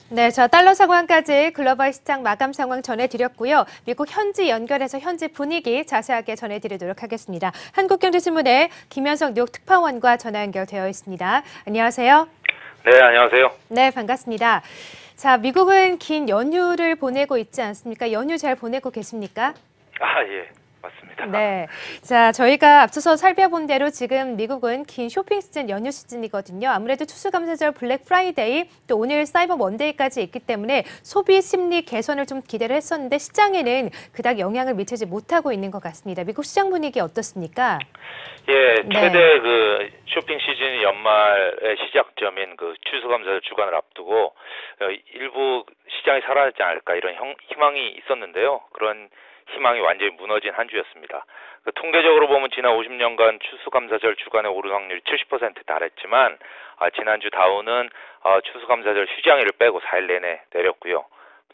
네, 저 달러 상황까지 글로벌 시장 마감 상황 전해드렸고요. 미국 현지 연결해서 현지 분위기 자세하게 전해드리도록 하겠습니다. 한국경제신문의 김현석 뉴욕 특파원과 전화 연결되어 있습니다. 안녕하세요. 네, 안녕하세요. 네, 반갑습니다. 자, 미국은 긴 연휴를 보내고 있지 않습니까? 연휴 잘 보내고 계십니까? 예, 맞습니다. 네. 자, 저희가 앞서서 살펴본 대로 지금 미국은 긴 쇼핑 시즌, 연휴 시즌이거든요. 아무래도 추수감사절 블랙 프라이데이, 또 오늘 사이버 먼데이까지 있기 때문에 소비 심리 개선을 좀 기대를 했었는데 시장에는 그닥 영향을 미치지 못하고 있는 것 같습니다. 미국 시장 분위기 어떻습니까? 예, 네. 최대 그 쇼핑 시즌 연말의 시작점인 그 추수감사절 주간을 앞두고 일부 시장이 살아나지 않을까 이런 희망이 있었는데요. 그런 희망이 완전히 무너진 한 주였습니다. 그 통계적으로 보면 지난 50년간 추수감사절 주간에 오른 확률이 70%에 달했지만 지난주 다우는 추수감사절 휴장일을 빼고 4일 내내 내렸고요.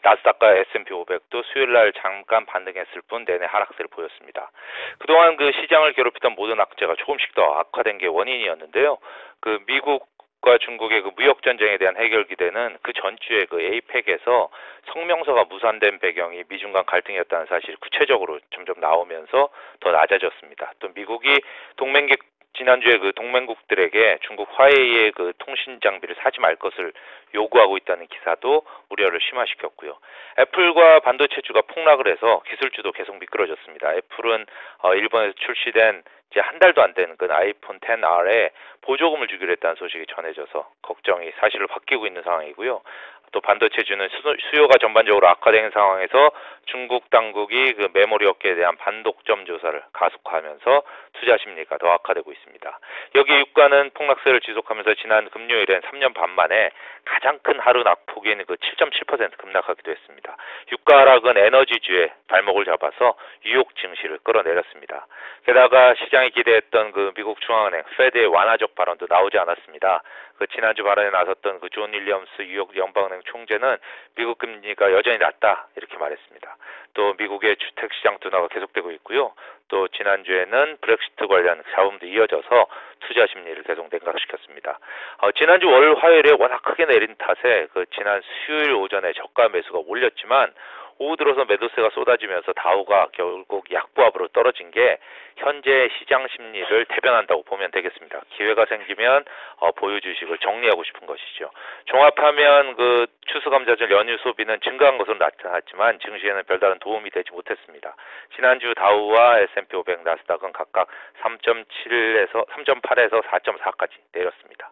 나스닥과 S&P 500도 수요일 날 잠깐 반등했을 뿐 내내 하락세를 보였습니다. 그동안 그 시장을 괴롭히던 모든 악재가 조금씩 더 악화된 게 원인이었는데요. 그 미국과 중국의 그 무역 전쟁에 대한 해결 기대는 그 전주에 그 에이펙에서 성명서가 무산된 배경이 미중 간 갈등이었다는 사실이 구체적으로 점점 나오면서 더 낮아졌습니다. 또 미국이 지난주에 그 동맹국들에게 중국 화웨이의 그 통신 장비를 사지 말 것을 요구하고 있다는 기사도 우려를 심화시켰고요. 애플과 반도체주가 폭락을 해서 기술주도 계속 미끄러졌습니다. 애플은 일본에서 출시된 이제 한 달도 안 된 그 아이폰 XR에 보조금을 주기로 했다는 소식이 전해져서 걱정이 사실로 바뀌고 있는 상황이고요. 또 반도체주는 수요가 전반적으로 악화된 상황에서 중국 당국이 그 메모리 업계에 대한 반독점 조사를 가속화하면서 투자 심리가 더 악화되고 있습니다. 여기 유가는 폭락세를 지속하면서 지난 금요일엔 3년 반 만에 가장 큰 하루 낙폭인 그 7.7% 급락하기도 했습니다. 유가 하락은 에너지주에 발목을 잡아서 뉴욕 증시를 끌어내렸습니다. 게다가 시장이 기대했던 그 미국 중앙은행 페드의 완화적 발언도 나오지 않았습니다. 그 지난주 발언에 나섰던 그 존 윌리엄스 뉴욕 연방은행 총재는 미국 금리가 여전히 낮다 이렇게 말했습니다. 또 미국의 주택시장 둔화가 계속되고 있고요. 또 지난주에는 브렉시트 관련 잡음도 이어져서 투자 심리를 계속 냉각시켰습니다. 지난주 월 화요일에 워낙 크게 내린 탓에 그 지난 수요일 오전에 저가 매수가 몰렸지만 오후 들어서 매도세가 쏟아지면서 다우가 결국 약보합으로 떨어진 게 현재 시장 심리를 대변한다고 보면 되겠습니다. 기회가 생기면 보유 주식을 정리하고 싶은 것이죠. 종합하면 그 추수감사절 연휴 소비는 증가한 것으로 나타났지만 증시에는 별다른 도움이 되지 못했습니다. 지난주 다우와 S&P 500, 나스닥은 각각 3.8에서 4.4까지 내렸습니다.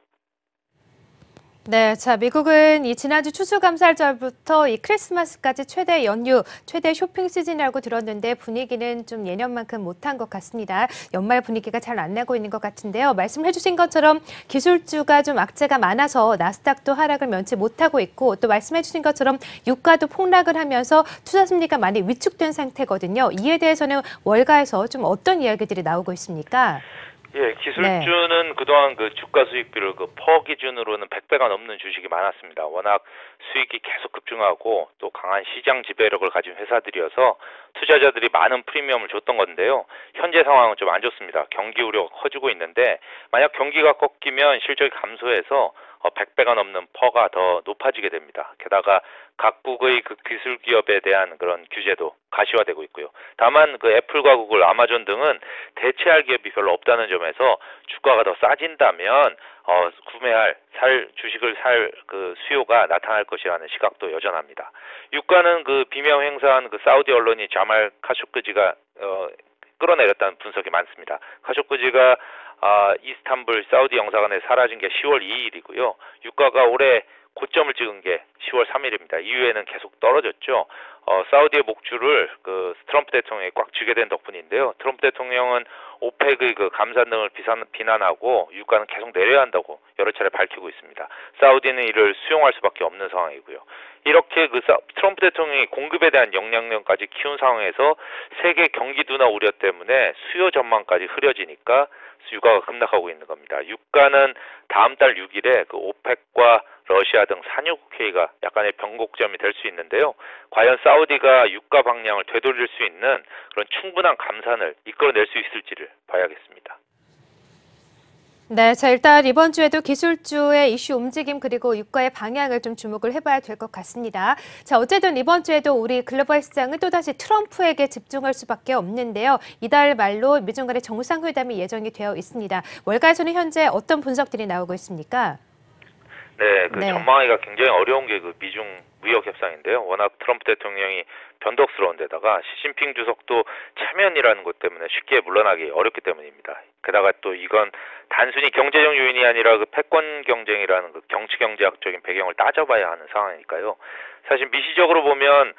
네, 자, 미국은 이 지난주 추수감사절부터 이 크리스마스까지 최대 연휴, 최대 쇼핑 시즌이라고 들었는데 분위기는 좀 예년만큼 못한 것 같습니다. 연말 분위기가 잘 안 나고 있는 것 같은데요. 말씀해주신 것처럼 기술주가 좀 악재가 많아서 나스닥도 하락을 면치 못하고 있고 또 말씀해주신 것처럼 유가도 폭락을 하면서 투자 심리가 많이 위축된 상태거든요. 이에 대해서는 월가에서 좀 어떤 이야기들이 나오고 있습니까? 예, 기술주는 그동안 그 주가 수익비를 그 퍼 기준으로는 100배가 넘는 주식이 많았습니다. 워낙 수익이 계속 급증하고 또 강한 시장 지배력을 가진 회사들이어서 투자자들이 많은 프리미엄을 줬던 건데요. 현재 상황은 좀 안 좋습니다. 경기 우려가 커지고 있는데 만약 경기가 꺾이면 실적이 감소해서 100배가 넘는 퍼가 더 높아지게 됩니다. 게다가 각국의 그 기술 기업에 대한 그런 규제도 가시화되고 있고요. 다만 그 애플과 구글, 아마존 등은 대체할 기업이 별로 없다는 점에서 주가가 더 싸진다면 주식을 살 그 수요가 나타날 것이라는 시각도 여전합니다. 유가는 그 비명 행사한 그 사우디 언론이 자말 카쇼크지가 끌어내렸다는 분석이 많습니다. 카쇼크지가 이스탄불 사우디 영사관에 사라진 게 10월 2일이고요. 유가가 올해 고점을 찍은 게 10월 3일입니다. 이후에는 계속 떨어졌죠. 사우디의 목줄을 그 트럼프 대통령이 꽉 쥐게 된 덕분인데요. 트럼프 대통령은 오펙의 그 감산 등을 비난하고 유가는 계속 내려야 한다고 여러 차례 밝히고 있습니다. 사우디는 이를 수용할 수밖에 없는 상황이고요. 이렇게 그 트럼프 대통령이 공급에 대한 영향력까지 키운 상황에서 세계 경기 둔화 우려 때문에 수요 전망까지 흐려지니까 유가가 급락하고 있는 겁니다. 유가는 다음 달 6일에 그 오펙과 러시아 등 산유국회의가 약간의 변곡점이 될 수 있는데요. 과연 사우디가 유가 방향을 되돌릴 수 있는 그런 충분한 감산을 이끌어낼 수 있을지를 봐야겠습니다. 네, 자 일단 이번 주에도 기술주의 이슈 움직임 그리고 유가의 방향을 좀 주목을 해봐야 될 것 같습니다. 자 어쨌든 이번 주에도 우리 글로벌 시장은 또다시 트럼프에게 집중할 수밖에 없는데요. 이달 말로 미중 간의 정상회담이 예정이 되어 있습니다. 월가에서는 현재 어떤 분석들이 나오고 있습니까? 네, 네. 전망하기가 굉장히 어려운 게 미중 무역 협상인데요. 워낙 트럼프 대통령이 변덕스러운 데다가 시진핑 주석도 체면이라는 것 때문에 쉽게 물러나기 어렵기 때문입니다. 게다가 또 이건 단순히 경제적 요인이 아니라 패권 경쟁이라는 정치 경제학적인 배경을 따져봐야 하는 상황이니까요. 사실 미시적으로 보면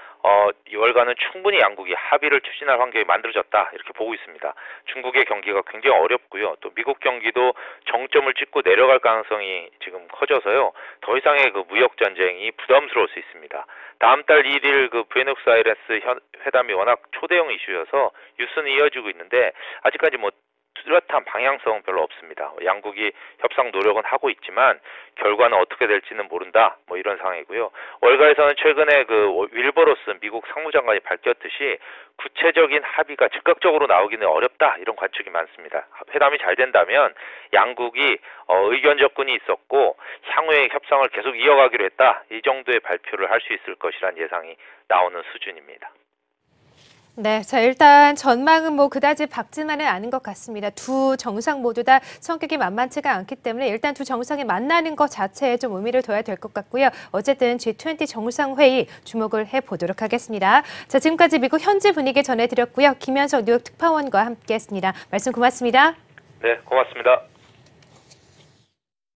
이 월가는 충분히 양국이 합의를 추진할 환경이 만들어졌다 이렇게 보고 있습니다. 중국의 경기가 굉장히 어렵고요. 또 미국 경기도 정점을 찍고 내려갈 가능성이 지금 커져서요. 더 이상의 무역 전쟁이 부담스러울 수 있습니다. 다음 달 1일 부에노스아이레스 회담이 워낙 초대형 이슈여서 뉴스는 이어지고 있는데 아직까지 뚜렷한 방향성은 별로 없습니다. 양국이 협상 노력은 하고 있지만 결과는 어떻게 될지는 모른다. 이런 상황이고요. 월가에서는 최근에 윌버로스 미국 상무장관이 밝혔듯이 구체적인 합의가 즉각적으로 나오기는 어렵다. 이런 관측이 많습니다. 회담이 잘 된다면 양국이 의견 접근이 있었고 향후에 협상을 계속 이어가기로 했다. 이 정도의 발표를 할 수 있을 것이란 예상이 나오는 수준입니다. 네, 자 일단 전망은 그다지 밝지만은 않은 것 같습니다. 두 정상 모두 다 성격이 만만치가 않기 때문에 일단 두 정상이 만나는 것 자체에 좀 의미를 둬야 될 것 같고요. 어쨌든 G20 정상회의 주목을 해보도록 하겠습니다. 자 지금까지 미국 현지 분위기 전해드렸고요. 김현석 뉴욕 특파원과 함께했습니다. 말씀 고맙습니다. 네, 고맙습니다.